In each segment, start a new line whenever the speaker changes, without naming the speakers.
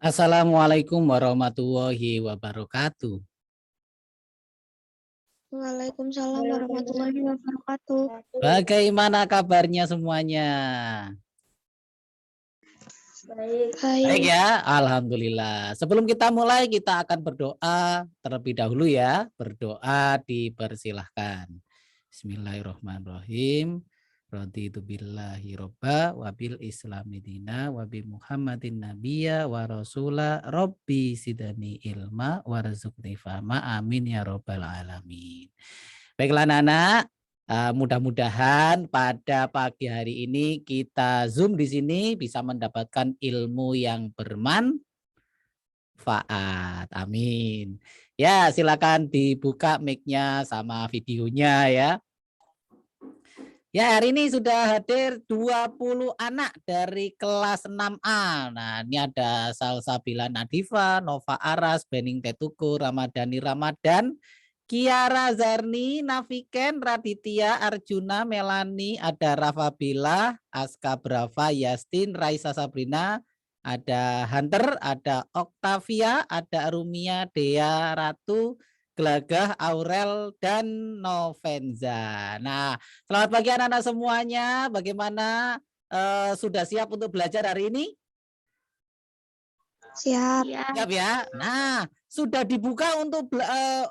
Assalamualaikum warahmatullahi wabarakatuh.
Waalaikumsalam warahmatullahi wabarakatuh.
Bagaimana kabarnya semuanya?
Baik.
Baik ya, Alhamdulillah. Sebelum kita mulai, kita akan berdoa terlebih dahulu ya. Berdoa dipersilahkan. Bismillahirrahmanirrahim. Raditu billahi robba wabil islami dina wabi muhammadin nabiyya wa rasula rabbi sidani ilma warzuqni fahma amin ya robbal alamin. Baiklah anak-anak, mudah-mudahan pada pagi hari ini kita Zoom di sini bisa mendapatkan ilmu yang bermanfaat. Amin. Ya, silakan dibuka mic-nya sama videonya ya. Ya, hari ini sudah hadir 20 anak dari kelas 6A. Nah, ini ada Salsabila Nadifa, Nova Aras, Bening Tetuku, Ramadhani Ramadan, Kiara Zarni, Nafiken, Raditya, Arjuna, Melani, ada Rafa Bila, Aska Brava, Yastin, Raisa Sabrina, ada Hunter, ada Octavia, ada Rumia, Dea, Ratu, Gelagah, Aurel, dan Novenza. Nah, selamat pagi anak-anak semuanya. Bagaimana sudah siap untuk belajar hari ini?
Siap.
Siap ya. Nah, sudah dibuka untuk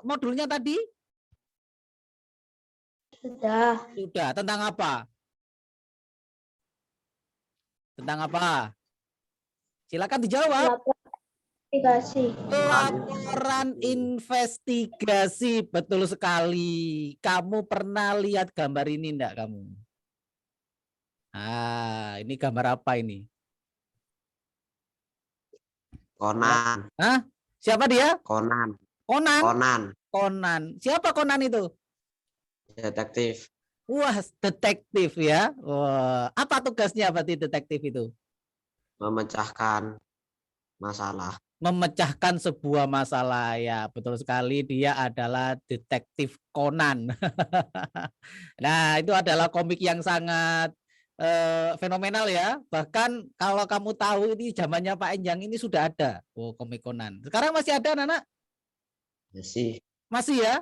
modulnya tadi?
Sudah.
Sudah. Tentang apa? Tentang apa? Silakan dijawab.
Investigasi.
Laporan investigasi. Betul sekali. Kamu pernah lihat gambar ini enggak kamu? Ah, ini gambar apa ini?
Conan.
Hah? Siapa dia?
Conan.
Conan.
Conan.
Conan. Siapa Conan itu?
Detektif.
Wah, detektif ya. Wah, apa tugasnya berarti detektif itu?
Memecahkan masalah.
Memecahkan sebuah masalah ya. Betul sekali, dia adalah detektif Conan. Nah, itu adalah komik yang sangat fenomenal ya. Bahkan kalau kamu tahu ini zamannya Pak Enjang ini sudah ada. Oh, komik Conan. Sekarang masih ada anak-anak?
Masih.
Masih ya.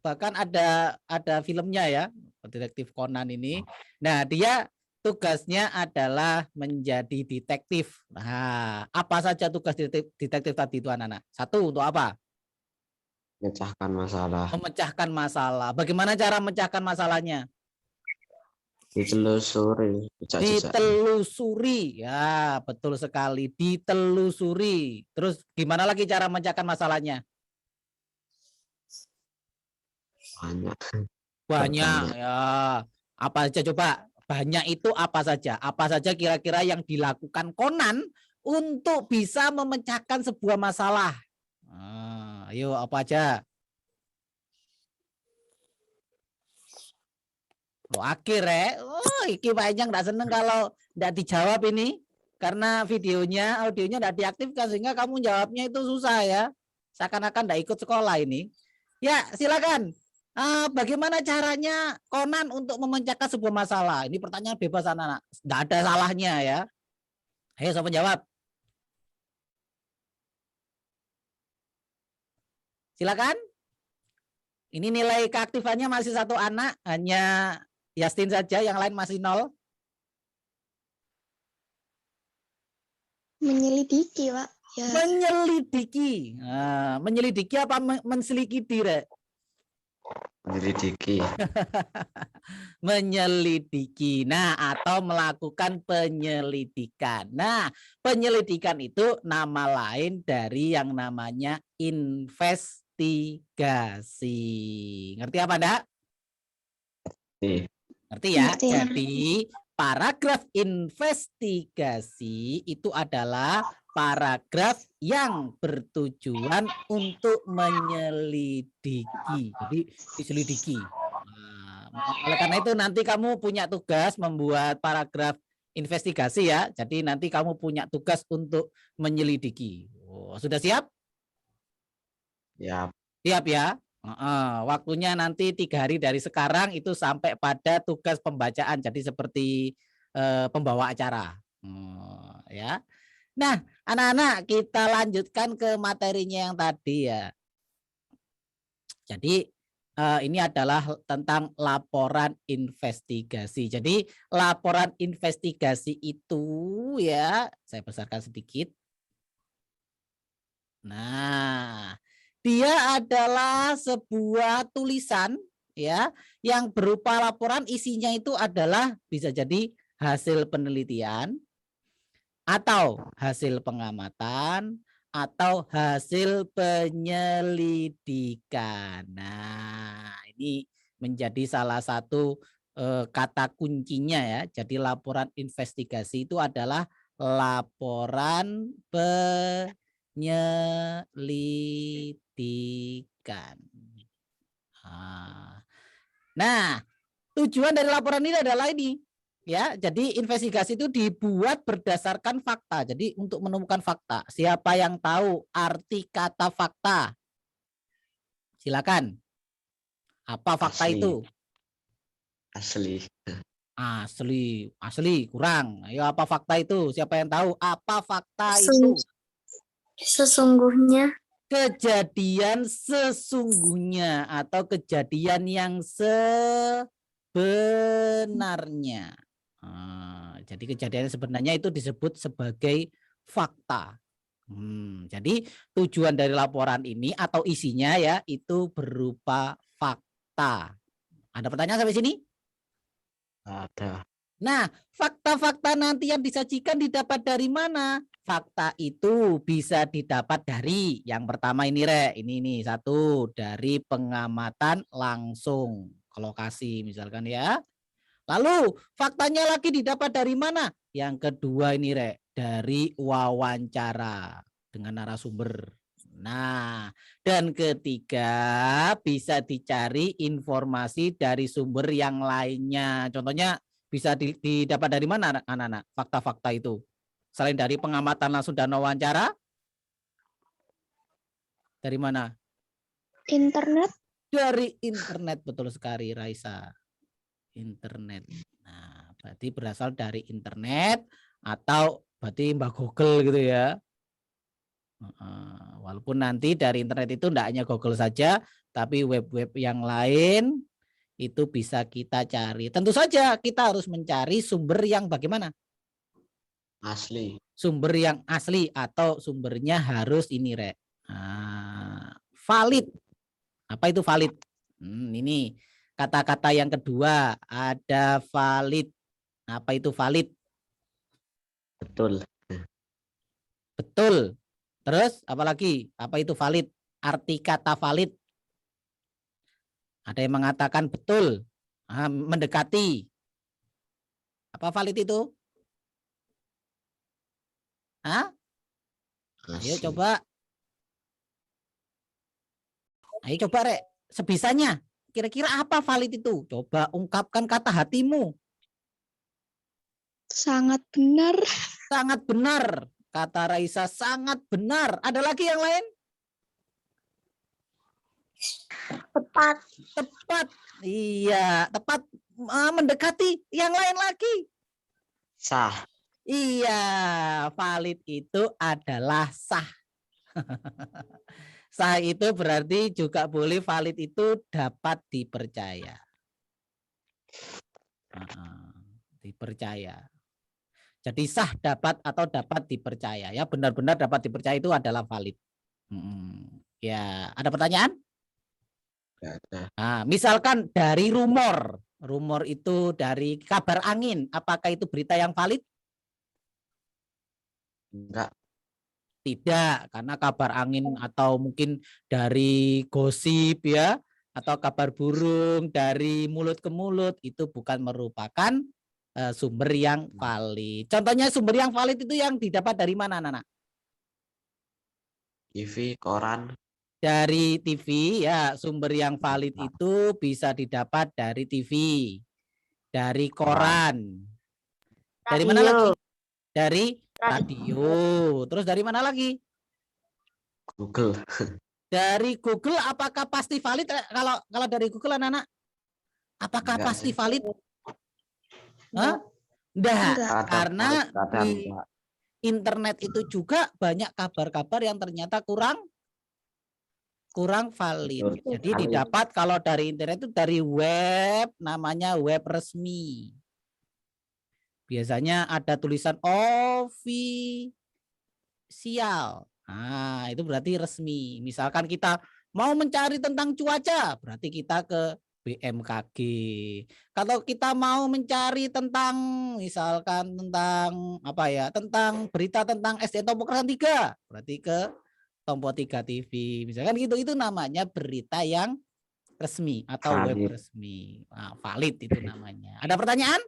Bahkan ada filmnya ya, detektif Conan ini. Nah, dia tugasnya adalah menjadi detektif. Nah, apa saja tugas detektif tadi itu anak-anak? Satu, untuk apa?
Memecahkan masalah.
Memecahkan masalah. Bagaimana cara memecahkan masalahnya?
Ditelusuri.
Ditelusuri. Ya, betul sekali. Ditelusuri. Terus gimana lagi cara memecahkan masalahnya?
Banyak.
Banyak ya. Apa saja coba? Banyak itu apa saja? Apa saja kira-kira yang dilakukan Conan untuk bisa memecahkan sebuah masalah? Nah, ayo apa aja? Lo akhir ya. Oh, iki Pak Enjang enggak seneng kalau enggak dijawab ini karena videonya, audionya enggak diaktifkan sehingga kamu jawabnya itu susah ya. Seakan-akan enggak ikut sekolah ini. Ya, silakan. Bagaimana caranya Conan untuk memecahkan sebuah masalah? Ini pertanyaan bebas anak-anak. Enggak ada salahnya ya. Ayo siapa jawab? Silakan. Ini nilai keaktifannya masih satu anak, hanya Yastin saja, yang lain masih 0.
Menyelidiki, Pak. Ya.
Menyelidiki. Nah, menyelidiki apa menselidiki, Rek?
Menyelidiki.
Menyelidiki. Nah, atau melakukan penyelidikan. Nah, penyelidikan itu nama lain dari yang namanya investigasi. Ngerti apa enggak? Ngerti ya?
Ngerti.
Jadi, paragraf investigasi itu adalah paragraf yang bertujuan untuk menyelidiki. Jadi diselidiki. Nah, oleh karena itu nanti kamu punya tugas membuat paragraf investigasi ya. Jadi nanti kamu punya tugas untuk menyelidiki. Oh, sudah siap?
Ya.
Siap ya. Waktunya nanti 3 hari dari sekarang itu sampai pada tugas pembacaan. Jadi seperti pembawa acara. Ya. Nah, anak-anak kita lanjutkan ke materinya yang tadi ya. Jadi ini adalah tentang laporan investigasi. Jadi laporan investigasi itu ya, saya besarkan sedikit. Nah, dia adalah sebuah tulisan ya yang berupa laporan, isinya itu adalah bisa jadi hasil penelitian atau hasil pengamatan atau hasil penyelidikan. Nah, ini menjadi salah satu kata kuncinya ya. Jadi laporan investigasi itu adalah laporan penyelidikan. Nah, tujuan dari laporan ini adalah ini. Ya, jadi investigasi itu dibuat berdasarkan fakta. Jadi untuk menemukan fakta. Siapa yang tahu arti kata fakta? Silakan. Apa fakta
Asli.
itu?
Asli.
Asli kurang. Ayo, apa fakta itu? Siapa yang tahu? Apa fakta itu?
Sesungguhnya.
Kejadian sesungguhnya atau kejadian yang sebenarnya. Jadi kejadian sebenarnya itu disebut sebagai fakta. Jadi tujuan dari laporan ini atau isinya ya itu berupa fakta. Ada pertanyaan sampai sini?
Ada.
Nah, fakta-fakta nanti yang disajikan didapat dari mana? Fakta itu bisa didapat dari yang pertama ini ini nih satu dari pengamatan langsung ke lokasi misalkan ya. Lalu faktanya lagi didapat dari mana? Yang kedua ini dari wawancara dengan narasumber. Nah, dan ketiga bisa dicari informasi dari sumber yang lainnya. Contohnya bisa didapat dari mana anak-anak fakta-fakta itu? Selain dari pengamatan langsung dan wawancara, dari mana?
Internet.
Dari internet, betul sekali Raisa. Internet. Nah, berarti berasal dari internet atau berarti Mbak Google gitu ya. Walaupun nanti dari internet itu tidak hanya Google saja, tapi web-web yang lain itu bisa kita cari. Tentu saja kita harus mencari sumber yang bagaimana?
Asli.
Sumber yang asli atau sumbernya harus ini valid. Apa itu valid? Ini kata-kata yang kedua ada valid. Apa itu valid?
Betul.
Betul. Terus apalagi? Apa itu valid? Arti kata valid. Ada yang mengatakan betul. Mendekati. Apa valid itu? Ayo coba. Ayo coba Rek. Sebisanya. Kira-kira apa valid itu? Coba ungkapkan kata hatimu.
Sangat benar.
Sangat benar. Kata Raisa sangat benar. Ada lagi yang lain?
Tepat.
Tepat. Iya, tepat. Mendekati. Yang lain lagi?
Sah.
Iya, valid itu adalah sah. Sah itu berarti juga boleh valid itu dapat dipercaya. Dipercaya. Jadi sah dapat atau dapat dipercaya. Ya benar-benar dapat dipercaya itu adalah valid. Ya, ada pertanyaan? Nah, misalkan dari rumor. Rumor itu dari kabar angin. Apakah itu berita yang valid?
Enggak.
Tidak, karena kabar angin atau mungkin dari gosip ya, atau kabar burung dari mulut ke mulut itu bukan merupakan sumber yang valid. Contohnya sumber yang valid itu yang didapat dari mana, Nana?
TV, koran.
Dari TV ya, sumber yang valid itu bisa didapat dari TV, dari koran. Dari mana lagi? Dari radio. Terus dari mana lagi?
Google.
Dari Google apakah pasti valid? Kalau dari Google anak-anak, apakah
Enggak
pasti
sih.
valid? Hah? Enggak, karena internet itu juga banyak kabar-kabar yang ternyata kurang valid.
Betul.
Jadi didapat kalau dari internet itu dari web, namanya web resmi. Biasanya ada tulisan official. Nah, itu berarti resmi. Misalkan kita mau mencari tentang cuaca, berarti kita ke BMKG. Kalau kita mau mencari tentang misalkan tentang apa ya, tentang berita tentang SDN Tompo Kersan 3, berarti ke Tompo 3 TV. Misalkan gitu, itu namanya berita yang resmi atau web
Valid.
resmi. Nah, valid itu namanya. Ada pertanyaan?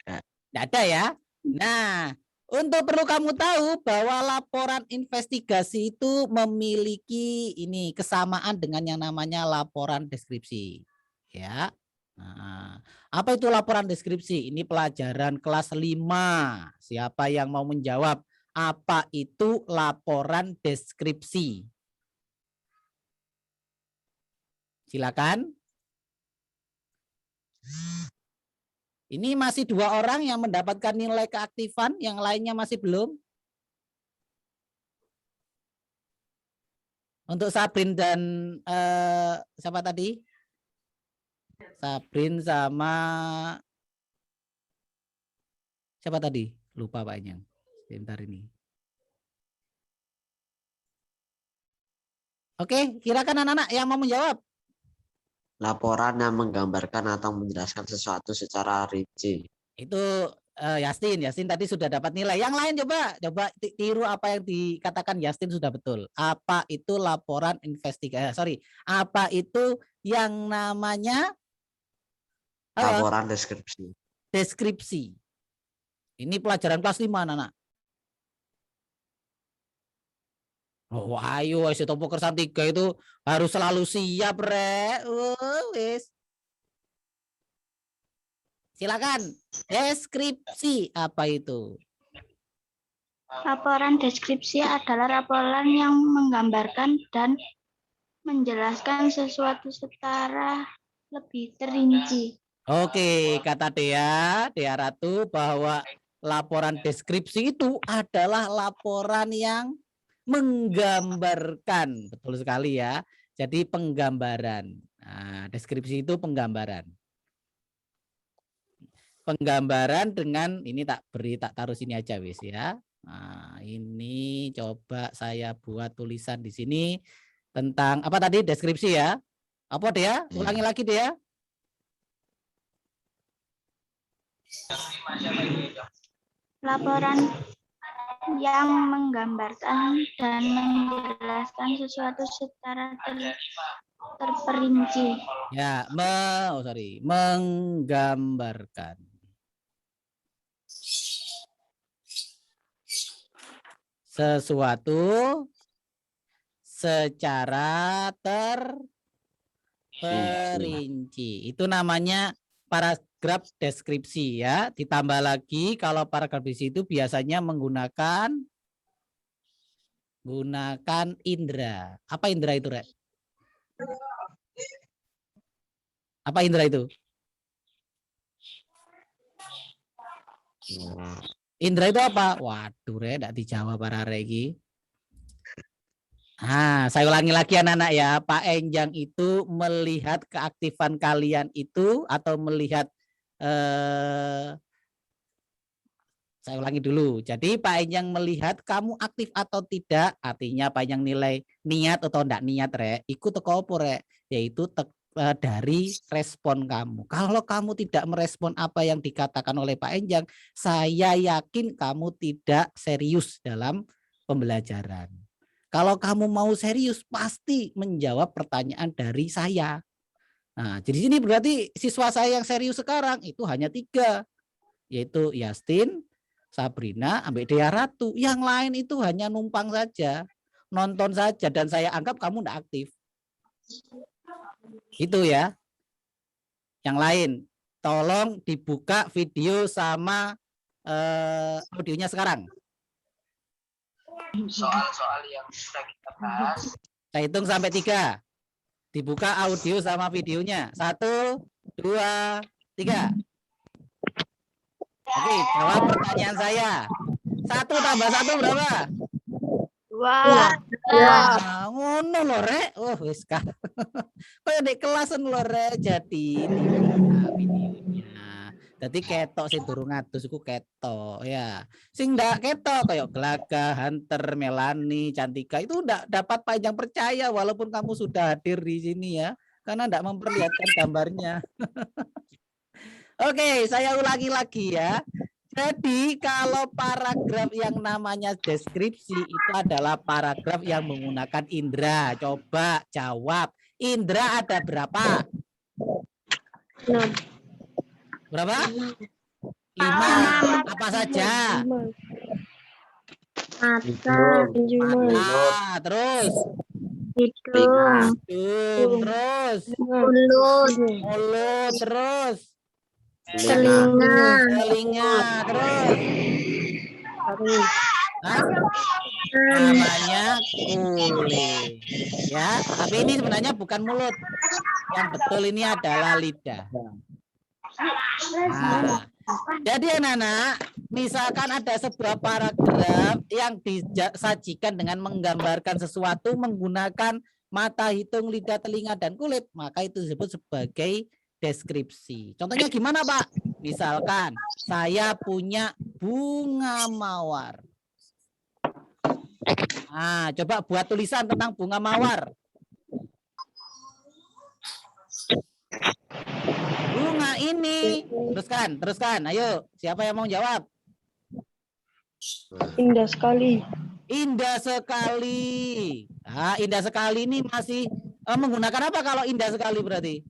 Tidak ada ya. Nah, untuk perlu kamu tahu bahwa laporan investigasi itu memiliki ini kesamaan dengan yang namanya laporan deskripsi. Ya. Nah, apa itu laporan deskripsi? Ini pelajaran kelas 5. Siapa yang mau menjawab? Apa itu laporan deskripsi? Silakan. Ini masih 2 orang yang mendapatkan nilai keaktifan, yang lainnya masih belum. Untuk Sabrin dan siapa tadi? Sabrin sama siapa tadi? Lupa Pak Enyang. Sebentar ini. Oke, kirakan anak-anak yang mau menjawab.
Laporan yang menggambarkan atau menjelaskan sesuatu secara rinci.
Itu Yastin tadi sudah dapat nilai. Yang lain coba tiru apa yang dikatakan Yastin sudah betul. Apa itu laporan investigasi? Apa itu yang namanya
Laporan deskripsi.
deskripsi? Ini pelajaran kelas 5 anak. Oh, ayo SDN Tompo Kersan 3 itu harus selalu siap, Rek. Wis. Silakan. Deskripsi apa itu?
Laporan deskripsi adalah laporan yang menggambarkan dan menjelaskan sesuatu secara lebih terinci.
Oke, kata Dea Ratu bahwa laporan deskripsi itu adalah laporan yang menggambarkan. Betul sekali ya. Jadi penggambaran. Nah, deskripsi itu penggambaran. Penggambaran dengan ini tak taruh sini aja wis ya. Nah, ini coba saya buat tulisan di sini tentang apa tadi deskripsi ya. Apa Dea? Ulangi lagi Dea.
Laporan yang menggambarkan dan menjelaskan sesuatu secara terperinci.
Ya, menggambarkan. Sesuatu secara terperinci. Itu namanya paragraf deskripsi ya. Ditambah lagi kalau paragraf deskripsi itu biasanya menggunakan indera. Apa indera itu, Rek? Apa indera itu? Indra itu apa? Waduh, Rek, tidak dijawab para Regi. Nah, saya ulangi lagi anak-anak ya. Pak Enjang itu melihat keaktifan kalian itu atau melihat saya ulangi dulu. Jadi Pak Enjang melihat kamu aktif atau tidak, artinya Pak Enjang nilai niat atau enggak niat, Rek. Ikut teko opo, Rek? Yaitu dari respon kamu. Kalau kamu tidak merespon apa yang dikatakan oleh Pak Enjang, saya yakin kamu tidak serius dalam pembelajaran. Kalau kamu mau serius, pasti menjawab pertanyaan dari saya. Nah, jadi sini berarti siswa saya yang serius sekarang itu hanya 3, yaitu Yastin, Sabrina, ambek Dea Ratu. Yang lain itu hanya numpang saja, nonton saja, dan saya anggap kamu tidak aktif. Itu ya. Yang lain, tolong dibuka video sama audionya sekarang.
Soal-soal yang sudah kita bahas.
Saya hitung sampai 3. Dibuka audio sama videonya. 1, 2, 3. Oke, jawab pertanyaan saya. 1 tambah 1 berapa?
2.
Wah, ngono lho, Rek. Oh, wis kah. Kayak di kelasan lho, Rek. Jadi ini videonya. Jadi ketok sing durung ngatus iku ketok ya. Sing ndak ketok kayak Gelaga, Hunter, Melani, Cantika itu ndak dapat panjang percaya walaupun kamu sudah hadir di sini ya. Karena ndak memperlihatkan gambarnya. Oke, saya ulangi lagi ya. Jadi kalau paragraf yang namanya deskripsi itu adalah paragraf yang menggunakan indera. Coba jawab. Indera ada berapa? Berapa? 5. Apa saja? Mata, terus
Hidung.
terus
Mulut.
mulut, terus
Telinga.
telinga, terus Hah? Namanya kulit ya, tapi ini sebenarnya bukan mulut. Yang betul ini adalah lidah. Nah, jadi anak-anak, misalkan ada sebuah paragraf yang disajikan dengan menggambarkan sesuatu menggunakan mata, hidung, lidah, telinga, dan kulit, maka itu disebut sebagai deskripsi. Contohnya gimana, Pak? Misalkan saya punya bunga mawar. Nah, coba buat tulisan tentang bunga mawar. Bunga ini. Teruskan. Ayo, siapa yang mau jawab?
Indah sekali.
Indah sekali. Nah, indah sekali ini masih menggunakan apa kalau indah sekali berarti?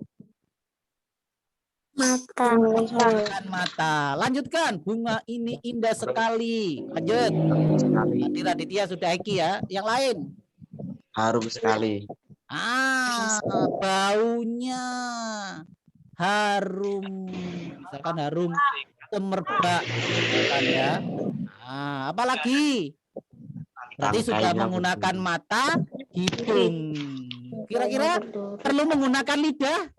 Mata.
Menggunakan mata. Lanjutkan. Bunga ini indah sekali. Lanjut. Tadi Raditya sudah Eki ya. Yang lain?
Harum sekali.
Baunya harum. Misalkan harum semerbak. Misalkan ya. Apalagi? Berarti sudah menggunakan mata, hidung. Kira-kira perlu menggunakan lidah?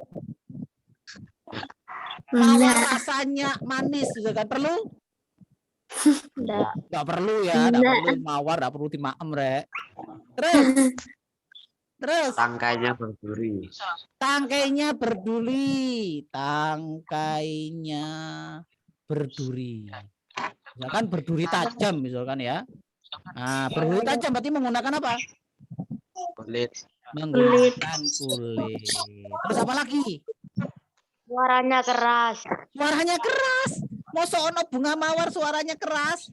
Mawar rasanya manis, juga kan perlu? Enggak perlu ya, enggak perlu mawar, enggak perlu dimaem, Rek. Terus
Tangkainya berduri.
Tangkainya berduri. Tangkainya berduri. Misalkan berduri tajam misalkan ya. Nah, berduri tajam berarti menggunakan apa?
Kulit.
Menggunakan kulit. Terus apa lagi?
Suaranya keras.
Suaranya keras. Mosok ono bunga mawar suaranya keras.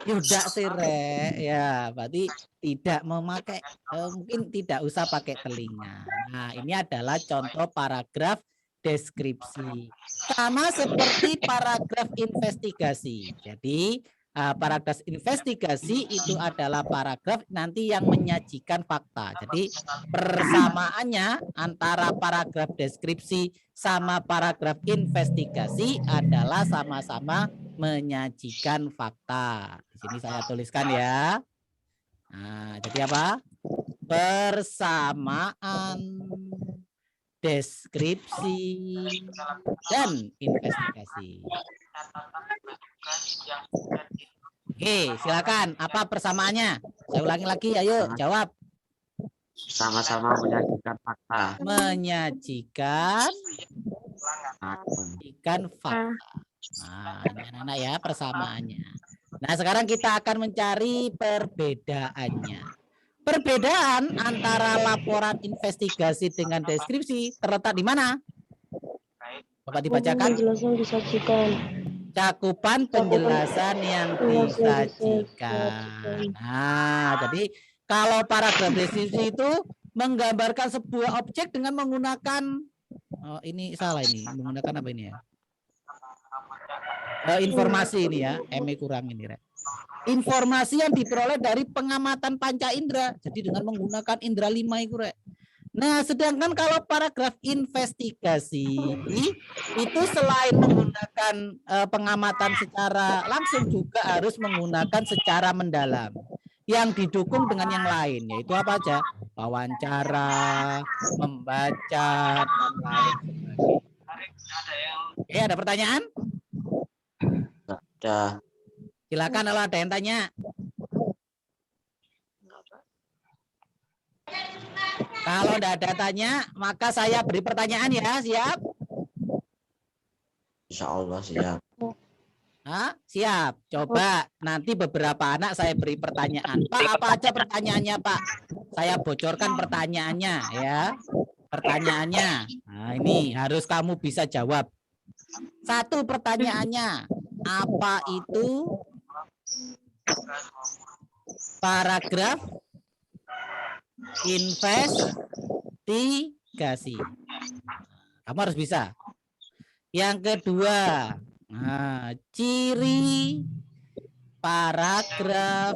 Yudak sih, Rek. Ya, berarti tidak memakai, mungkin tidak usah pakai telinga. Nah, ini adalah contoh paragraf deskripsi. Sama seperti paragraf investigasi. Jadi, paragraf investigasi itu adalah paragraf nanti yang menyajikan fakta. Jadi, persamaannya antara paragraf deskripsi sama paragraf investigasi adalah sama-sama menyajikan fakta. Di sini saya tuliskan ya. Nah, jadi apa? Persamaan deskripsi dan investigasi. Oke, silakan. Apa persamaannya? Saya ulangi lagi, ayo jawab.
Sama-sama menyajikan fakta.
Menyajikan fakta. Nah, ini anak-anak ya persamaannya. Nah, sekarang kita akan mencari perbedaannya. Perbedaan antara laporan investigasi dengan deskripsi terletak di mana? Bapak dibacakan.
Penjelasan disajikan.
Cakupan penjelasan yang disajikan. Nah, jadi kalau paragraf deskripsi itu menggambarkan sebuah objek dengan menggunakan, ini salah ini, menggunakan apa ini ya? Informasi ini ya, ME kurang ini, Rek. Informasi yang diperoleh dari pengamatan panca indera, jadi dengan menggunakan indera 5 itu, Rek. Nah, sedangkan kalau paragraf investigasi itu selain menggunakan pengamatan secara langsung juga harus menggunakan secara mendalam yang didukung dengan yang lain, yaitu apa aja? Wawancara, membaca, dan lain sebagainya. Oke, ada pertanyaan?
Ada.
Silakan kalau ada yang tanya. Kalau tidak ada tanya, maka saya beri pertanyaan ya. Siap?
Insya Allah siap.
Hah? Siap. Coba nanti beberapa anak saya beri pertanyaan. Pak, apa aja pertanyaannya, Pak? Saya bocorkan pertanyaannya ya. Pertanyaannya. Nah, ini harus kamu bisa jawab. Satu pertanyaannya. Apa itu paragraf investigasi? Kamu harus bisa. Yang kedua, nah, ciri paragraf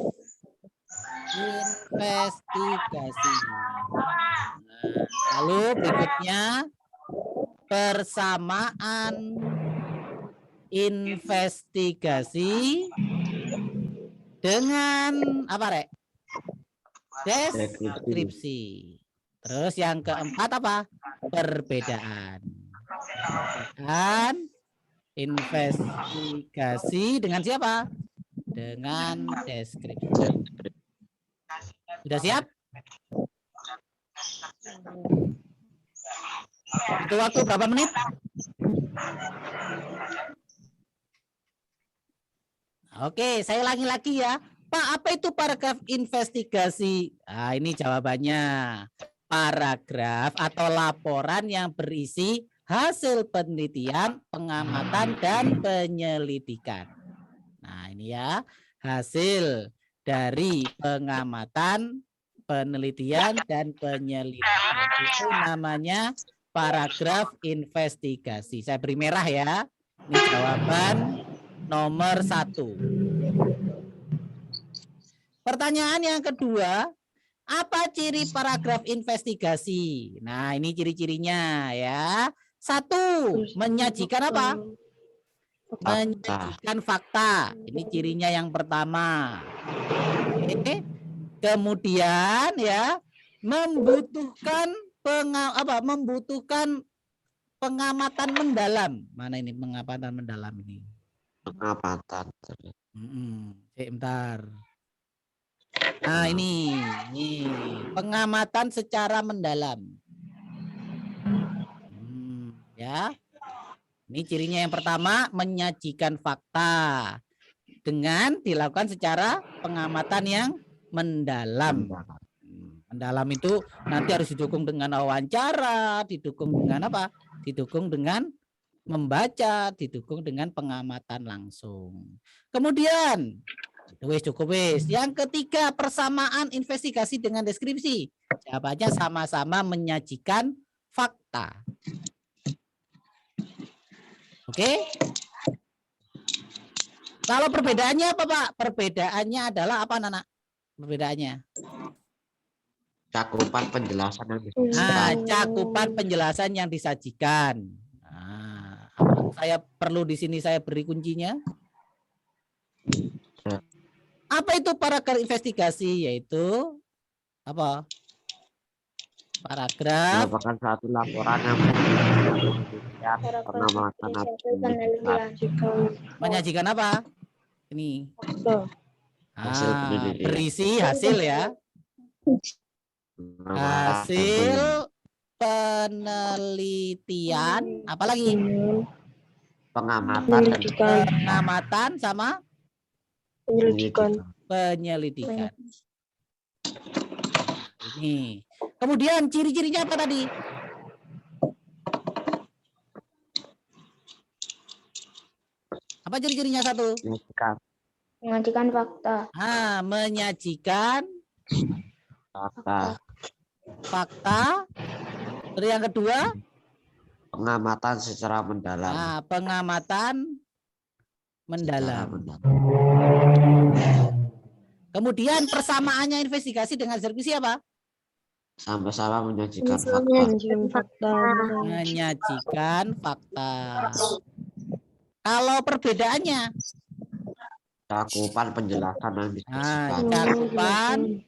investigasi. Nah, lalu berikutnya persamaan investigasi dengan apa, Rek? Deskripsi. Terus yang keempat apa? Perbedaan. Dan investigasi dengan siapa? Dengan deskripsi. Sudah siap? Itu waktu berapa menit? Oke, saya ulangi lagi ya. Pak, apa itu paragraf investigasi? Nah, ini jawabannya. Paragraf atau laporan yang berisi hasil penelitian, pengamatan, dan penyelidikan. Nah, ini ya, hasil dari pengamatan, penelitian, dan penyelidikan. Itu namanya paragraf investigasi. Saya beri merah ya. Ini jawaban nomor 1. Pertanyaan yang kedua, apa ciri paragraf investigasi? Nah, ini ciri-cirinya ya. 1, menyajikan apa? Menyajikan fakta. Ini cirinya yang pertama. Oke. Kemudian ya, membutuhkan membutuhkan pengamatan mendalam. Mana ini pengamatan mendalam ini?
Pengamatan.
Sebentar. Nah, ini pengamatan secara mendalam. Ya. Ini cirinya yang pertama, menyajikan fakta dengan dilakukan secara pengamatan yang mendalam. Mendalam itu nanti harus didukung dengan wawancara, didukung dengan apa? Didukung dengan membaca, didukung dengan pengamatan langsung. Kemudian, cukup wis. Yang ketiga, persamaan investigasi dengan deskripsi. Jawabannya sama-sama menyajikan fakta. Oke? Kalau perbedaannya apa, Pak? Perbedaannya adalah apa, Nana? Perbedaannya?
Cakupan penjelasan yang disajikan.
Nah, cakupan penjelasan yang disajikan. Nah, saya perlu di sini saya beri kuncinya. Apa itu paragraf investigasi? Yaitu apa? Paragraf
Merupakan suatu laporan yang pengamatan
menyajikan apa? Ini.
Hasil penelitian.
Berisi hasil ya. Hasil penelitian, apalagi? Pengamatan sama penyelidikan. Ini. Kemudian ciri-cirinya apa tadi? Apa ciri-cirinya satu?
Menyajikan fakta.
Menyajikan fakta. Terus yang kedua?
Pengamatan secara mendalam.
Pengamatan mendalam. Kemudian persamaannya investigasi dengan deskripsi apa?
Sama-sama menyajikan fakta.
Menyajikan fakta. Kalau perbedaannya?
Cakupan penjelasan yang disajikan.
Cakupan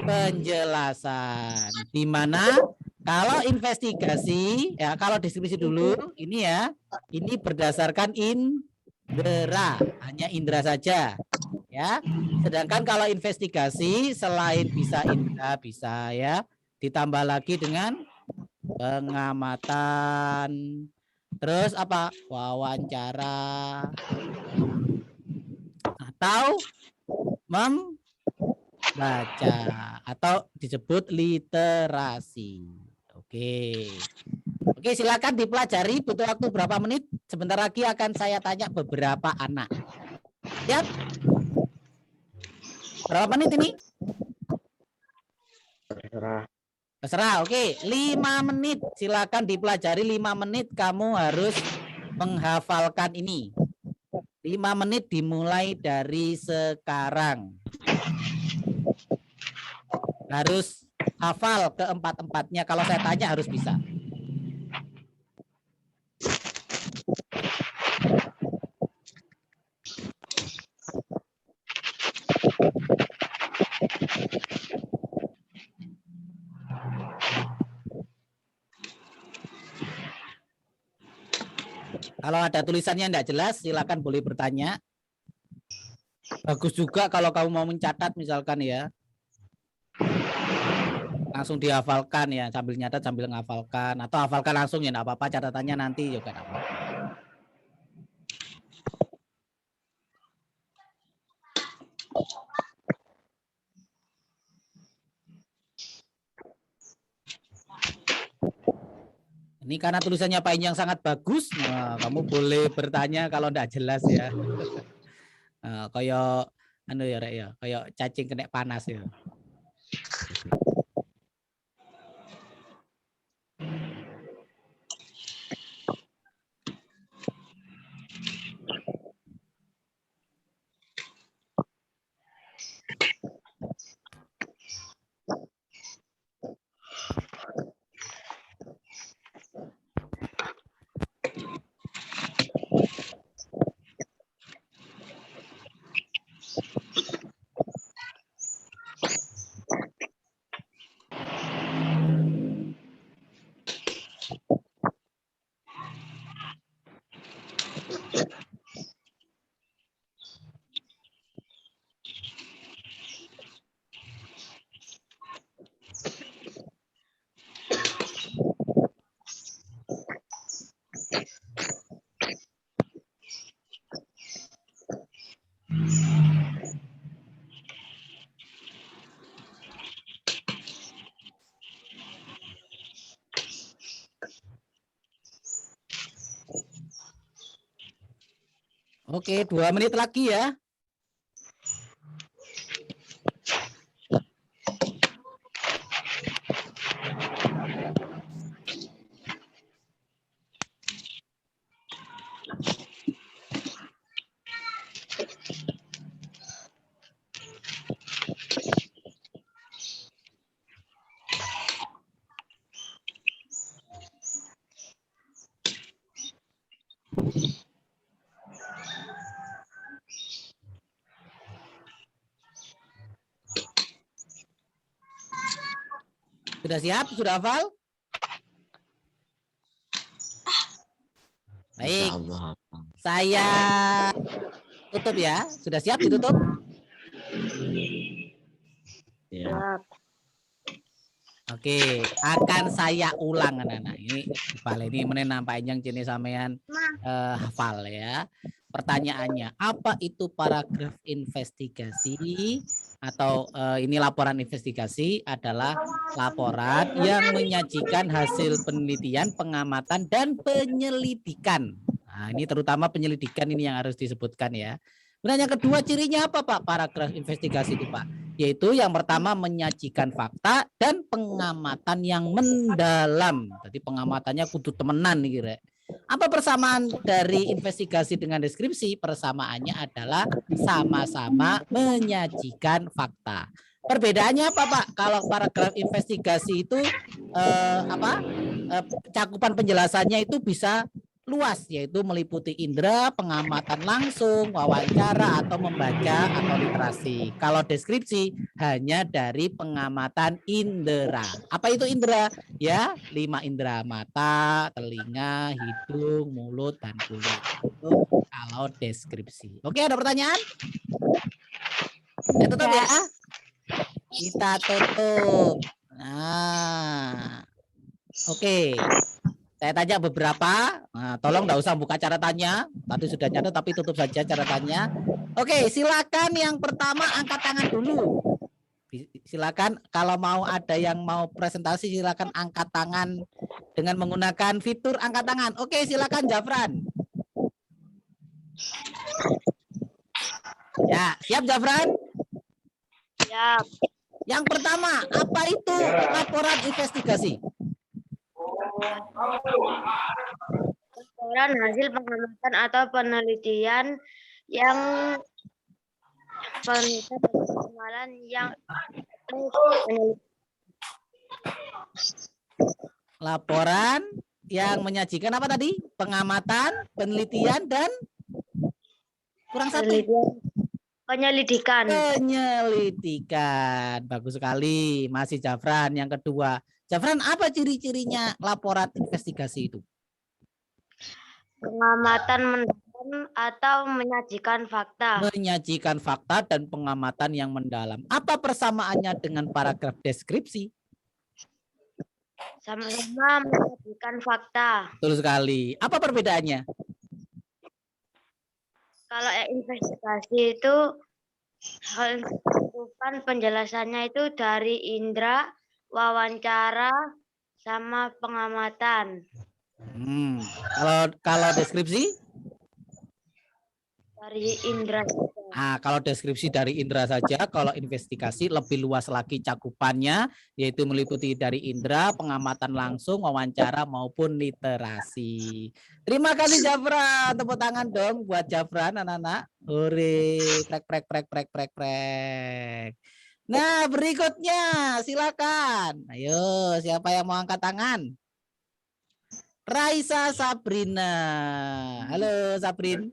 penjelasan.
Di mana Kalau investigasi, ya kalau deskripsi dulu, ini ya, ini berdasarkan indera, hanya indera saja, ya. Sedangkan kalau investigasi selain bisa indera, bisa ya, ditambah lagi dengan pengamatan, terus apa? Wawancara atau membaca atau disebut literasi. Oke. Oke, silakan dipelajari. Butuh waktu berapa menit? Sebentar lagi akan saya tanya beberapa anak. Siap? Berapa menit ini? Terserah. Oke, 5 menit. Silakan dipelajari 5 menit. Kamu harus menghafalkan ini. 5 menit dimulai dari sekarang. Harus hafal keempat-empatnya. Kalau saya tanya harus bisa. Kalau ada tulisannya tidak jelas, silakan boleh bertanya. Bagus juga kalau kamu mau mencatat misalkan ya. Langsung dihafalkan ya, sambil nyatat sambil menghafalkan. Atau hafalkan langsung ya, tidak apa-apa, catatannya nanti juga tidak apa-apa. Ini karena tulisannya Pak Injang sangat bagus, nah, kamu boleh bertanya kalau tidak jelas ya. Kayak anu ya, Rek ya, kayak cacing kena panas ya. Oke, 2 menit lagi ya. Sudah siap? Sudah hafal? Baik, saya tutup ya. Sudah siap ditutup?
Ya.
Oke, akan saya ulang anak-anak. Ini ini menenang Pak Injang jenis sampean hafal ya. Pertanyaannya, apa itu paragraf investigasi atau ini laporan investigasi adalah laporan yang menyajikan hasil penelitian, pengamatan dan penyelidikan. Nah, ini terutama penyelidikan ini yang harus disebutkan ya. Kemudian yang kedua cirinya apa Pak paragraf investigasi itu Pak? Yaitu yang pertama menyajikan fakta dan pengamatan yang mendalam. Jadi pengamatannya kudu temenan nih kira. Apa persamaan dari investigasi dengan deskripsi? Persamaannya adalah sama-sama menyajikan fakta. Perbedaannya apa Pak? Kalau paragraf investigasi itu cakupan penjelasannya itu bisa luas, yaitu meliputi indera, pengamatan langsung, wawancara, atau membaca atau literasi. Kalau deskripsi hanya dari pengamatan indera. Apa itu indera? Ya, 5 indera: mata, telinga, hidung, mulut, dan kulit. Itu kalau deskripsi. Oke, ada pertanyaan? Saya tutup ya. Kita tutup. Nah, oke. Saya tanya beberapa. Nah, tolong nggak usah buka catatannya. Tadi sudah catat, tapi tutup saja catatannya. Oke, silakan yang pertama angkat tangan dulu. Silakan kalau mau ada yang mau presentasi, silakan angkat tangan dengan menggunakan fitur angkat tangan. Oke, silakan Jafran. Ya, siap Jafran?
Siap.
Yang pertama, apa itu laporan investigasi?
Laporan hasil pengamatan atau penelitian yang
Laporan yang menyajikan apa tadi? Pengamatan, penelitian, dan kurang satu.
Penyelidikan.
Penyelidikan. Bagus sekali. Masih Jafran. Yang kedua. Jafran, apa ciri-cirinya laporan investigasi itu?
Pengamatan mendalam atau menyajikan fakta.
Menyajikan fakta dan pengamatan yang mendalam. Apa persamaannya dengan paragraf deskripsi?
Sama-sama menyajikan fakta.
Betul sekali. Apa perbedaannya?
Kalau investigasi itu penjelasannya itu dari indera, wawancara, sama pengamatan.
Kalau deskripsi?
Dari indera saja.
Nah, kalau deskripsi dari indera saja, kalau investigasi lebih luas lagi cakupannya, yaitu meliputi dari indera, pengamatan langsung, wawancara maupun literasi. Terima kasih Jafran, tepuk tangan dong buat Jafran anak-anak. Hore, prek. Nah, berikutnya silakan. Ayo, siapa yang mau angkat tangan? Raisa Sabrina. Halo Sabrin.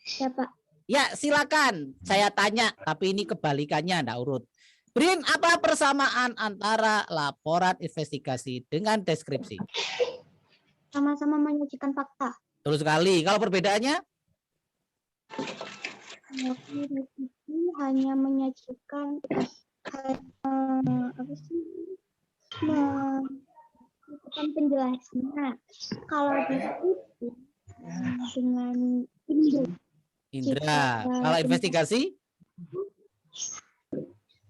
Siapa?
Ya, silakan. Saya tanya, tapi ini kebalikannya, enggak urut. Brin, apa persamaan antara laporan investigasi dengan deskripsi?
Sama-sama menyajikan fakta.
Betul sekali. Kalau perbedaannya?
Deskripsi hanya menyajikan penjelasannya. Kalau deskripsi dengan
indra. Kalau investigasi?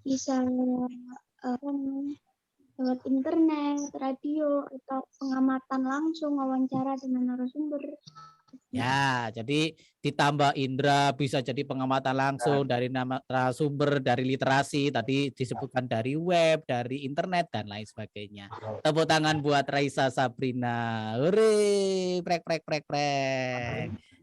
Bisa lewat internet, radio, atau pengamatan langsung, wawancara dengan narasumber.
Ya, jadi ditambah indra bisa jadi pengamatan langsung dari narasumber, dari literasi, tadi disebutkan dari web, dari internet, dan lain sebagainya. Tepuk tangan buat Raisa Sabrina. Hore, prek.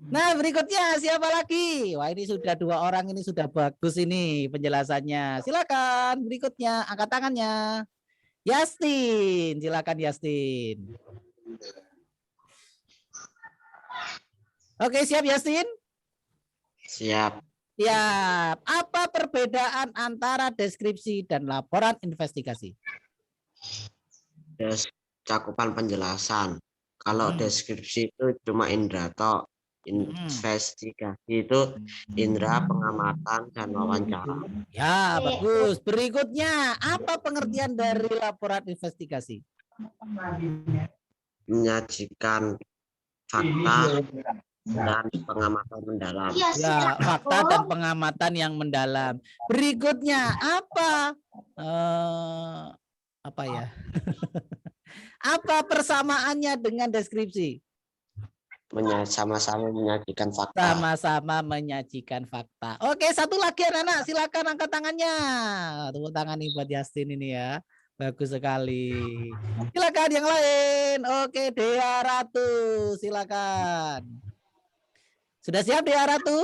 Nah, berikutnya siapa lagi? Wah, ini sudah 2 orang, ini sudah bagus ini penjelasannya. Silakan berikutnya, angkat tangannya. Yastin, silakan Yastin. Oke, siap Yastin?
Siap.
Siap. Apa perbedaan antara deskripsi dan laporan investigasi?
Cakupan penjelasan. Kalau deskripsi itu cuma indra toh. Investigasi itu indera, pengamatan, dan wawancara.
Ya, bagus. Berikutnya, apa pengertian dari laporan investigasi?
Menyajikan fakta dan pengamatan mendalam.
Ya, fakta dan pengamatan yang mendalam. Berikutnya, apa ya? Apa persamaannya dengan deskripsi?
Sama-sama menyajikan fakta.
Sama-sama menyajikan fakta. Oke, satu lagi anak-anak, silakan angkat tangannya. Tepuk tangan nih buat Yastin ini ya. Bagus sekali. Silakan yang lain. Oke, Dea Ratu, silakan. Sudah siap Dea Ratu?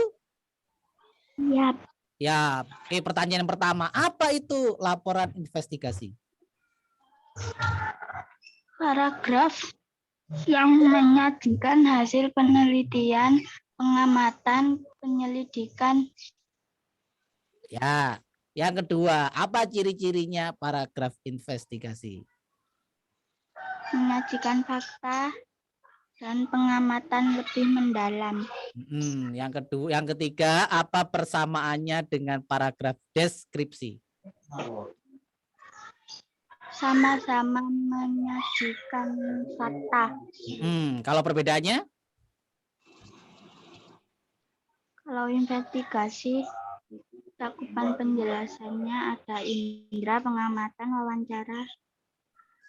Siap.
Ya. Oke, pertanyaan yang pertama, apa itu laporan investigasi?
Paragraf Yang menyajikan hasil penelitian, pengamatan, penyelidikan.
Ya. Yang kedua, apa ciri-cirinya paragraf investigasi?
Menyajikan fakta dan pengamatan lebih mendalam.
Yang kedua, yang ketiga, apa persamaannya dengan paragraf deskripsi?
Sama-sama menyajikan fakta.
Kalau perbedaannya?
Kalau investigasi, cakupan penjelasannya ada indera, pengamatan, wawancara.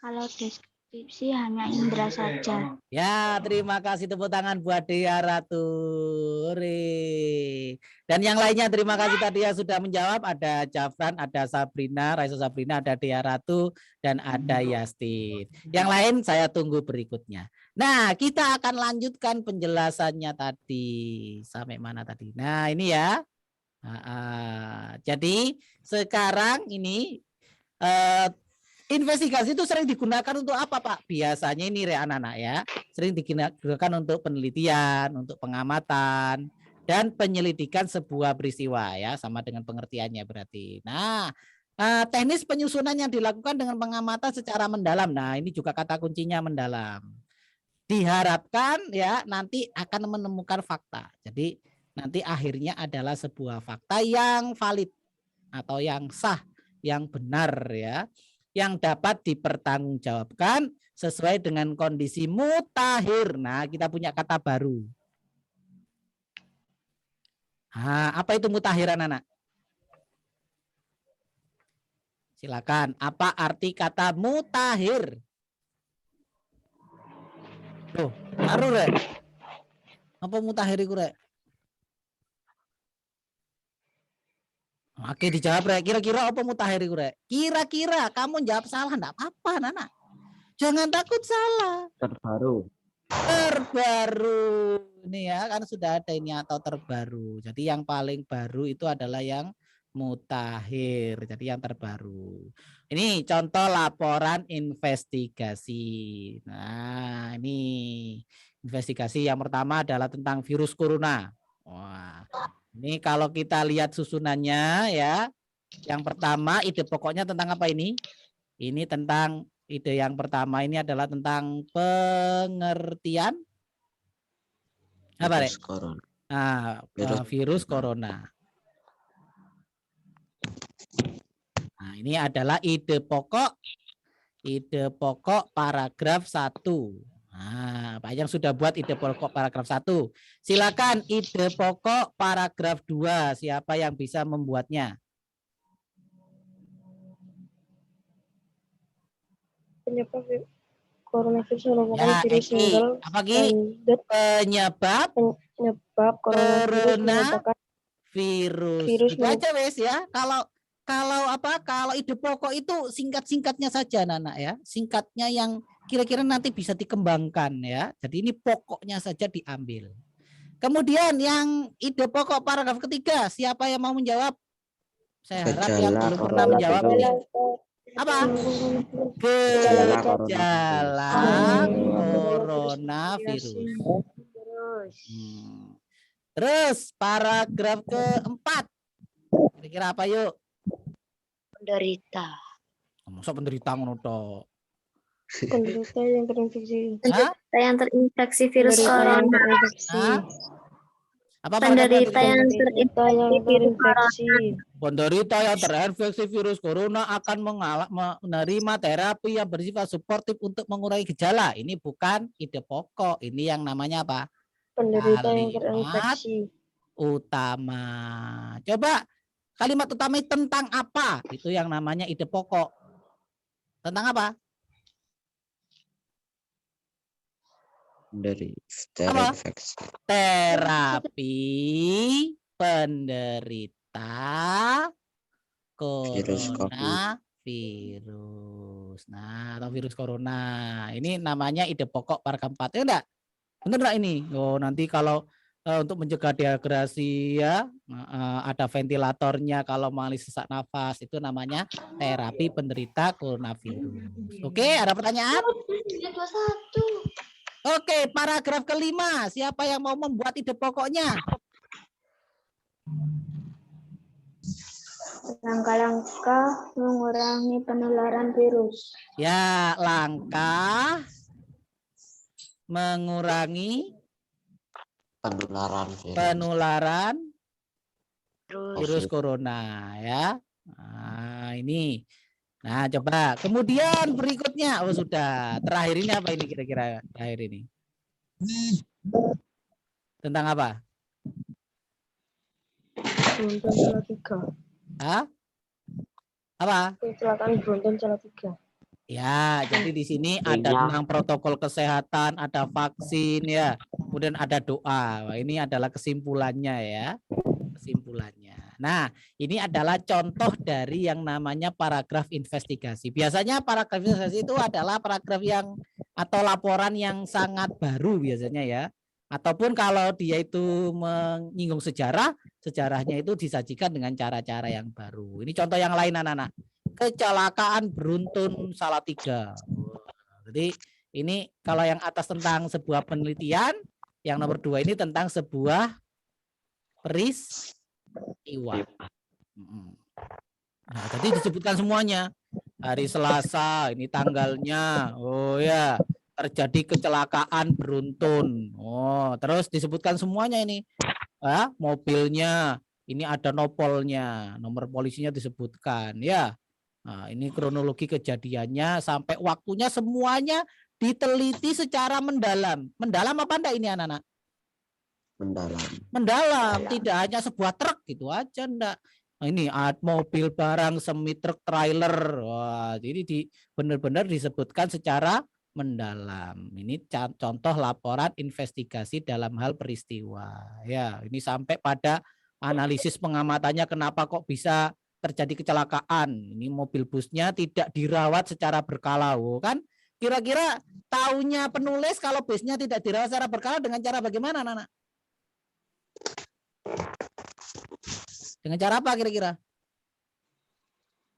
Kalau deskripsi hanya indera saja.
Ya, terima kasih, tepuk tangan buat Dea Ratu. Dan yang lainnya terima kasih tadi yang sudah menjawab. Ada Jafran, ada Sabrina, Raisa Sabrina, ada Dea Ratu, dan ada Yastin. Yang lain saya tunggu berikutnya. Nah, kita akan lanjutkan penjelasannya tadi. Sampai mana tadi? Nah, ini ya. Jadi sekarang ini investigasi itu sering digunakan untuk apa, Pak? Biasanya ini anak-anak ya, sering digunakan untuk penelitian, untuk pengamatan, dan penyelidikan sebuah peristiwa ya, sama dengan pengertiannya berarti. Nah, teknis penyusunan yang dilakukan dengan pengamatan secara mendalam. Nah, ini juga kata kuncinya mendalam. Diharapkan ya nanti akan menemukan fakta. Jadi nanti akhirnya adalah sebuah fakta yang valid atau yang sah, yang benar ya, yang dapat dipertanggungjawabkan sesuai dengan kondisi mutakhir. Nah, kita punya kata baru. Apa itu mutakhir, anak-anak? Silakan. Apa arti kata mutakhir? Loh, taruh rek. Apa mutakhir iku rek? Oke, dijawab rek. Kira-kira apa mutakhir iku rek? Kira-kira kamu jawab salah enggak apa-apa, anak. Jangan takut salah.
Terbaru.
Terbaru. Ini ya, kan sudah ada ini atau terbaru. Jadi yang paling baru itu adalah yang mutakhir. Jadi yang terbaru. Ini contoh laporan investigasi. Nah, ini investigasi yang pertama adalah tentang virus corona. Wah, ini kalau kita lihat susunannya ya. Yang pertama ide pokoknya tentang apa ini? Ini tentang ide yang pertama ini adalah tentang pengertian apa,
Virus corona.
Virus corona. Nah, ini adalah ide pokok paragraf 1. Nah, Pak yang sudah buat ide pokok paragraf 1. Silakan ide pokok paragraf 2. Siapa yang bisa membuatnya?
Penyebab coronavirus merupakan
Ya,
virus single
apa Ki? Penyebab
coronavirus merupakan
virus. Itu aja wes ya. Kalau ide pokok itu singkat-singkatnya saja, anak ya. Singkatnya yang kira-kira nanti bisa dikembangkan ya. Jadi ini pokoknya saja diambil. Kemudian yang ide pokok paragraf ketiga, siapa yang mau menjawab? Saya harap yang belum pernah menjawab ini. Apa? Gejala coronavirus. Terus paragraf keempat. Kira-kira apa yuk?
Penderita.
Masa penderita ngono tok.
penderita yang terinfeksi.
Yang terinfeksi virus corona.
Apa
Penderita yang
terinfeksi.
Penderita yang terinfeksi virus corona akan menerima terapi yang bersifat suportif untuk mengurangi gejala. Ini bukan ide pokok, ini yang namanya apa?
Penderita yang terinfeksi.
Utama. Coba kalimat utama tentang apa? Itu yang namanya ide pokok. Tentang apa?
Dari terinfeksi.
Terapi penderita coronavirus. Nah, atau virus corona. Ini namanya ide pokok paragraf 4. Ya enggak? Benar enggak ini? Oh, nanti kalau untuk mencegah dehidrasi ya, ada ventilatornya kalau mengalami sesak nafas, itu namanya terapi penderita coronavirus. Oke, ada pertanyaan? Oke, paragraf kelima. Siapa yang mau membuat ide pokoknya?
Langkah-langkah mengurangi penularan virus.
Ya, langkah mengurangi
Penularan virus.
penularan
Terus
virus corona ya. Nah, ini. Nah, coba. Kemudian berikutnya, oh sudah. Terakhir ini apa ini kira-kira? Terakhir ini. Tentang apa?
Beruntun Salatiga.
Hah? Apa?
Kecelakaan beruntun Salatiga.
Ya, jadi di sini ada
Minyak.
tentang protokol kesehatan, ada vaksin ya, kemudian ada doa. Wah, ini adalah kesimpulannya ya, kesimpulannya. Nah, ini adalah contoh dari yang namanya paragraf investigasi. Biasanya paragraf investigasi itu adalah paragraf yang atau laporan yang sangat baru biasanya ya. Ataupun kalau dia itu menyinggung sejarah, sejarahnya itu disajikan dengan cara-cara yang baru. Ini contoh yang lain anak-anak. Kecelakaan beruntun Salatiga. Jadi ini kalau yang atas tentang sebuah penelitian, yang nomor 2 ini tentang sebuah peristiwa. Nah, jadi disebutkan semuanya. Hari Selasa ini tanggalnya. Oh ya, terjadi kecelakaan beruntun. Oh, terus disebutkan semuanya ini. Mobilnya, ini ada nopolnya, nomor polisinya disebutkan ya. Nah, ini kronologi kejadiannya sampai waktunya semuanya diteliti secara mendalam. Mendalam apa enggak ini anak-anak?
Mendalam.
Mendalam, tidak hanya sebuah truk gitu aja enggak. Nah, ini mobil barang semi truk trailer. Wah, jadi benar-benar disebutkan secara mendalam. Ini contoh laporan investigasi dalam hal peristiwa. Ya, ini sampai pada analisis pengamatannya kenapa kok bisa terjadi kecelakaan. Ini mobil busnya tidak dirawat secara berkala. Kan kira-kira taunya penulis kalau busnya tidak dirawat secara berkala dengan cara bagaimana, Nana? Dengan cara apa kira-kira?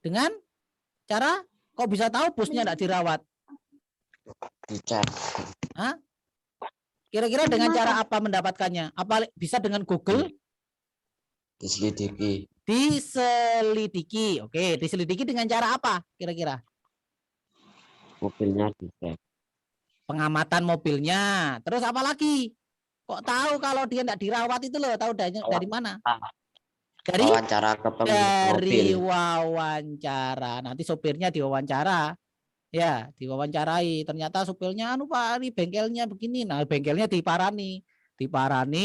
Dengan cara kok bisa tahu busnya tidak dirawat?
Dicek.
Hah? Kira-kira dengan cara apa mendapatkannya? Apa bisa dengan Google?
Diselidiki.
Diselidiki. Oke, diselidiki dengan cara apa kira-kira?
Mobilnya dicek.
Pengamatan mobilnya. Terus apa lagi? Kok tahu kalau dia tidak dirawat itu loh? Tahu dari mana? Dari
Wawancara ke pemilik mobil.
wawancara. Nanti sopirnya diwawancara. Ya, diwawancarai. Ternyata sopirnya Pak, ini bengkelnya begini. Nah, bengkelnya diparani,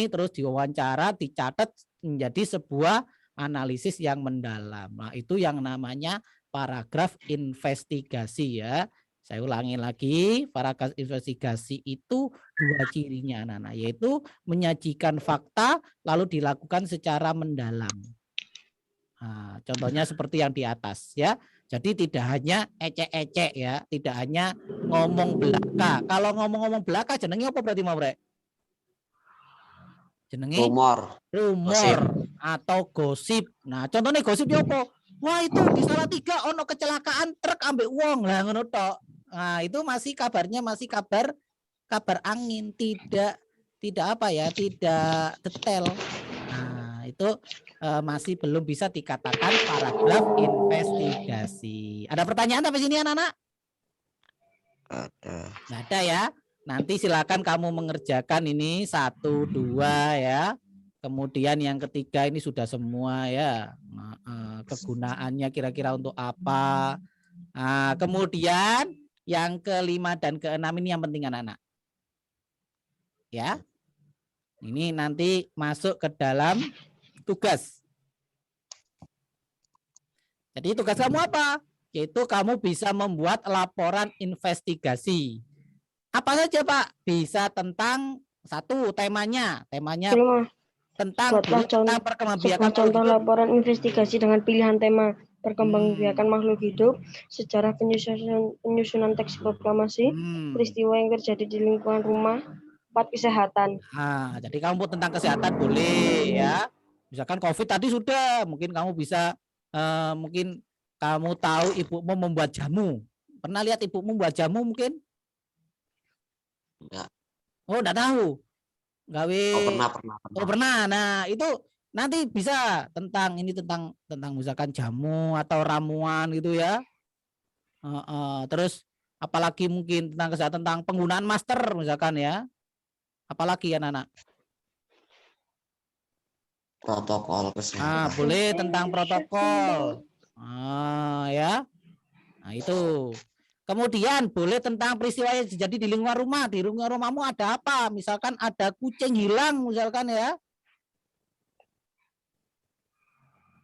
terus diwawancara, dicatat menjadi sebuah analisis yang mendalam. Nah, itu yang namanya paragraf investigasi ya. Saya ulangi lagi, paragraf investigasi itu 2 cirinya anak-anak, yaitu menyajikan fakta lalu dilakukan secara mendalam. Nah, contohnya seperti yang di atas ya. Jadi tidak hanya ecek-ecek ya, tidak hanya ngomong belaka. Kalau ngomong-ngomong belaka jenenge apa berarti mau Brek? Jenenge
Rumor.
rumor atau gosip. Nah, contohnya gosip ya apa? Wah, itu di Salatiga ono kecelakaan truk ambek wong lah ngono tok. Nah, itu masih kabarnya masih kabar angin, tidak apa ya, tidak detail. Nah, itu masih belum bisa dikatakan paragraf investigasi. Ada pertanyaan sampai sini anak-anak?
Ada.
Nggak ada ya. Nanti silakan kamu mengerjakan ini 1, 2 ya. Kemudian yang ketiga ini sudah semua ya. Kegunaannya kira-kira untuk apa. Nah, kemudian yang kelima dan keenam ini yang penting anak-anak. Ya. Ini nanti masuk ke dalam tugas. Jadi tugas kamu apa? Yaitu kamu bisa membuat laporan investigasi. Apa saja Pak? Bisa tentang satu temanya
Belum,
tentang perkembangbiakan
sebuah contoh laporan investigasi dengan pilihan tema perkembangbiakan makhluk hidup, sejarah penyusunan teks proklamasi, peristiwa yang terjadi di lingkungan rumah, 4 kesehatan.
Nah, jadi kamu tentang kesehatan boleh ya. Misalkan COVID tadi sudah, mungkin kamu bisa mungkin kamu tahu ibumu membuat jamu. Pernah lihat ibumu membuat jamu mungkin?
Enggak.
Oh, enggak tahu. Gawe.
Oh, pernah.
Oh, pernah. Nah, itu nanti bisa tentang misalkan jamu atau ramuan gitu ya. Terus apalagi mungkin tentang kesehatan, tentang penggunaan masker misalkan ya. Apalagi ya, anak-anak?
Protokol kesehatan.
Boleh tentang protokol. Ya. Nah, itu. Kemudian boleh tentang peristiwa yang terjadi di lingkungan rumah. Di lingkungan rumahmu ada apa? Misalkan ada kucing hilang misalkan ya.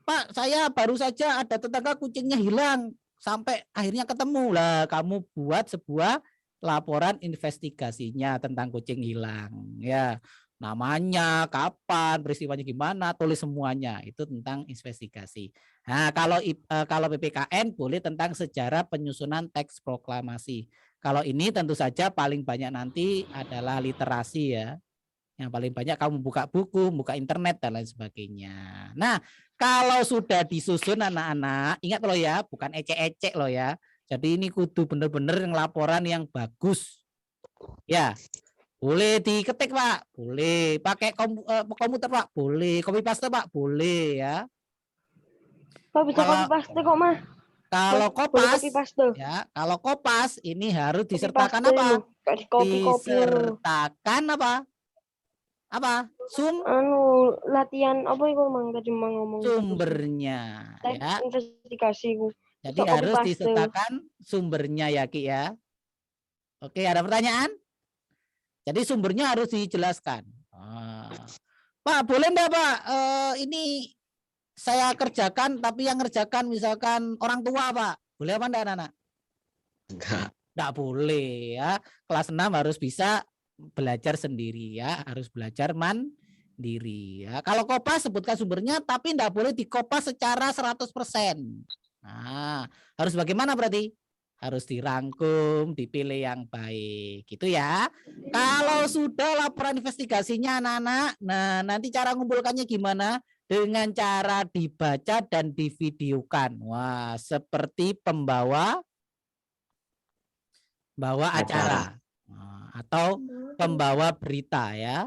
Pak, saya baru saja ada tetangga kucingnya hilang. Sampai akhirnya ketemu. Lah, kamu buat sebuah laporan investigasinya tentang kucing hilang. Ya, namanya, kapan, peristiwanya gimana, tulis semuanya. Itu tentang investigasi. Nah, kalau PPKN boleh tentang sejarah penyusunan teks proklamasi. Kalau ini tentu saja paling banyak nanti adalah literasi ya. Yang paling banyak kamu buka buku, buka internet dan lain sebagainya. Nah, kalau sudah disusun anak-anak, ingat loh ya, bukan ecek-ecek loh ya. Jadi ini kudu bener-bener yang laporan yang bagus. Ya. Boleh diketik Pak, boleh. Pakai komputer Pak, boleh. Copy paste Pak, boleh ya.
Pak bisa copy paste kok mah.
Kalau
Boleh
kopas,
copy paste.
ya, kalau kopas ini harus
Copy
disertakan
paste
apa?
lho. Gak di copy-copy lho.
Disertakan apa? Apa?
Anu latihan apa itu mang tadi mang ngomong
Sumbernya
teks
ya.
investigasi ku.
Jadi
Cocok
harus
copy paste.
disertakan sumbernya ya Ki ya. Oke, ada pertanyaan? Jadi sumbernya harus dijelaskan. Pak, boleh enggak Pak? Ini saya kerjakan tapi yang ngerjakan misalkan orang tua Pak. Boleh apa enggak anak-anak? Enggak boleh ya. Kelas 6 harus bisa belajar sendiri ya, harus belajar mandiri ya. Kalau kopas sebutkan sumbernya tapi enggak boleh dikopas secara 100%. Nah, harus bagaimana berarti? Harus dirangkum, dipilih yang baik gitu ya. Kalau sudah laporan investigasinya anak-anak, nah nanti cara ngumpulkannya gimana? Dengan cara dibaca dan divideokan. Wah, seperti pembawa acara. Atau pembawa berita ya.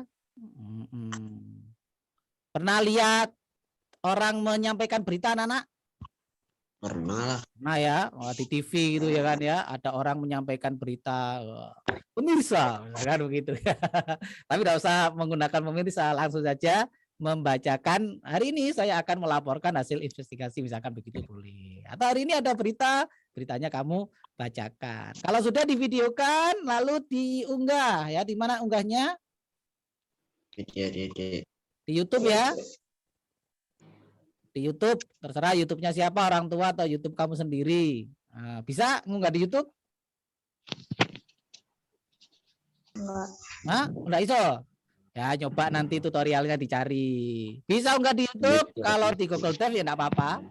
Pernah lihat orang menyampaikan berita anak-anak?
Pernah lah.
Nah ya, di TV gitu ya kan ya, ada orang menyampaikan berita pemirsa, kan begitu ya. Tapi tidak usah menggunakan pemirsa, langsung saja membacakan. Hari ini saya akan melaporkan hasil investigasi, misalkan begitu boleh. Atau hari ini ada berita, beritanya kamu bacakan. Kalau sudah divideokan, lalu diunggah ya. Di mana unggahnya? Di YouTube ya. Di YouTube, terserah YouTube-nya siapa, orang tua atau YouTube kamu sendiri. Nah, bisa ngunggah di YouTube? Nah, enggak iso. Ya, coba nanti tutorialnya dicari. Bisa enggak di YouTube? Kalau di Google Drive ya enggak apa-apa.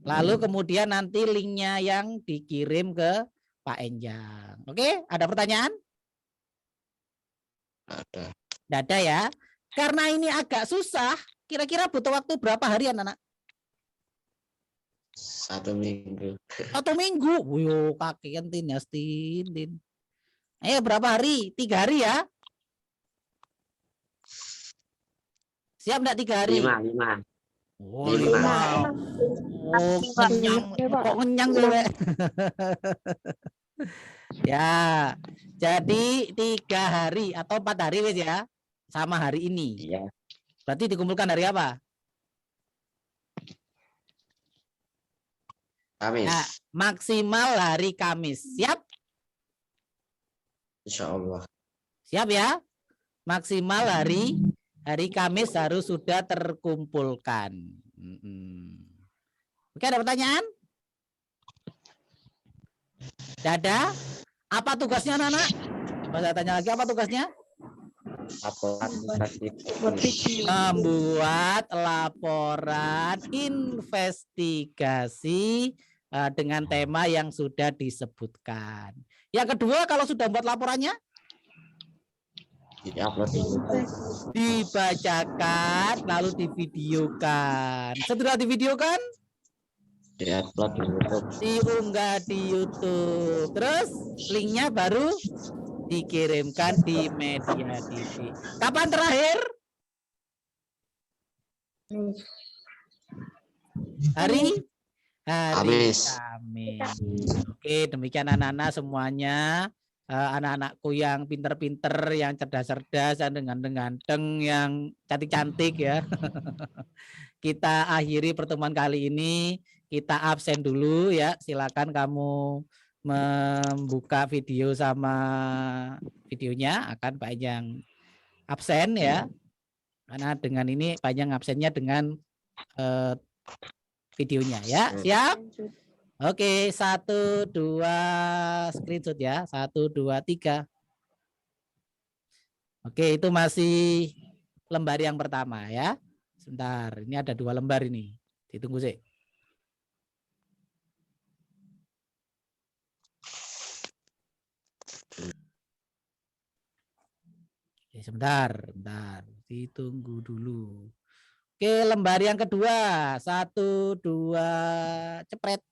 Lalu kemudian nanti linknya yang dikirim ke Pak Enjang. Oke, ada pertanyaan?
Ada.
Enggak ada ya. Karena ini agak susah, kira-kira butuh waktu berapa hari anak-anak?
1 minggu.
1 minggu. Wuh, kakian tin ya, tin. Ayo berapa hari? 3 hari ya? Siap enggak 3 hari?
5.
Oh, 5. Oh, kenyang. Kok kenyang tuh, ya, jadi 3 hari atau 4 hari wes ya, sama hari ini.
Iya.
Berarti dikumpulkan hari apa?
Kamis.
Ya, maksimal hari Kamis. Siap?
Insya Allah.
Siap ya? Maksimal hari Kamis harus sudah terkumpulkan. Oke, ada pertanyaan? Tidak ada? Apa tugasnya anak-anak? Saya tanya lagi, apa tugasnya? Membuat laporan investigasi dengan tema yang sudah disebutkan. Yang kedua, kalau sudah buat laporannya, dibacakan lalu divideokan. Setelah divideokan,
diupload di YouTube.
Diunggah di YouTube. Terus linknya baru dikirimkan di media didik. Kapan terakhir? Hari
Kamis.
Kamis. Oke, demikian anak-anak semuanya. Anak-anakku yang pinter-pinter, yang cerdas-cerdas, yang ganteng-ganteng, yang cantik-cantik ya. Kita akhiri pertemuan kali ini. Kita absen dulu ya. Silakan kamu membuka video sama videonya. Akan Pak yang absen ya. Karena dengan ini Pak yang absennya dengan videonya ya. Siap? Oke, 1, 2, screenshot ya. 1, 2, 3. Oke, itu masih lembar yang pertama ya. Sebentar, ini ada 2 lembar ini. Ditunggu sih. Oke, sebentar. Ditunggu dulu. Oke, lembar yang kedua. 1, 2, cepret.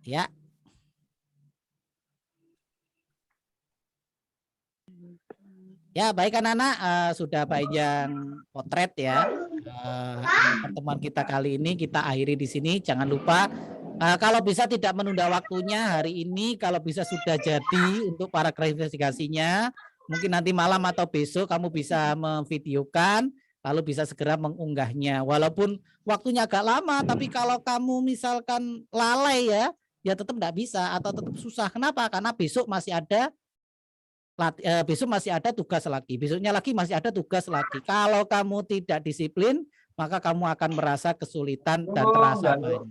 Ya. Ya, baik anak-anak, sudah Pak yang potret ya. Pertemuan kita kali ini kita akhiri di sini. Jangan lupa kalau bisa tidak menunda waktunya hari ini, kalau bisa sudah jadi untuk para investigasinya, mungkin nanti malam atau besok kamu bisa memvideokan, lalu bisa segera mengunggahnya. Walaupun waktunya agak lama, tapi kalau kamu misalkan lalai ya tetap tidak bisa atau tetap susah. Kenapa? Karena besok masih ada tugas lagi. Besoknya lagi masih ada tugas lagi. Kalau kamu tidak disiplin, maka kamu akan merasa kesulitan dan terasa banyak.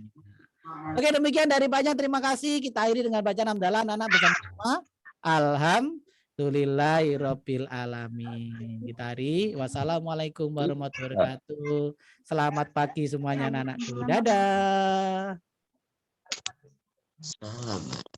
Oke, demikian dari Pak. Terima kasih. Kita akhiri dengan bacaan hamdalah anak-anak bersama-sama. Alhamdulillahirabbil alamin. Kita akhiri. Wassalamualaikum warahmatullahi wabarakatuh. Selamat pagi semuanya anak-anakku. Dadah.
Selamat.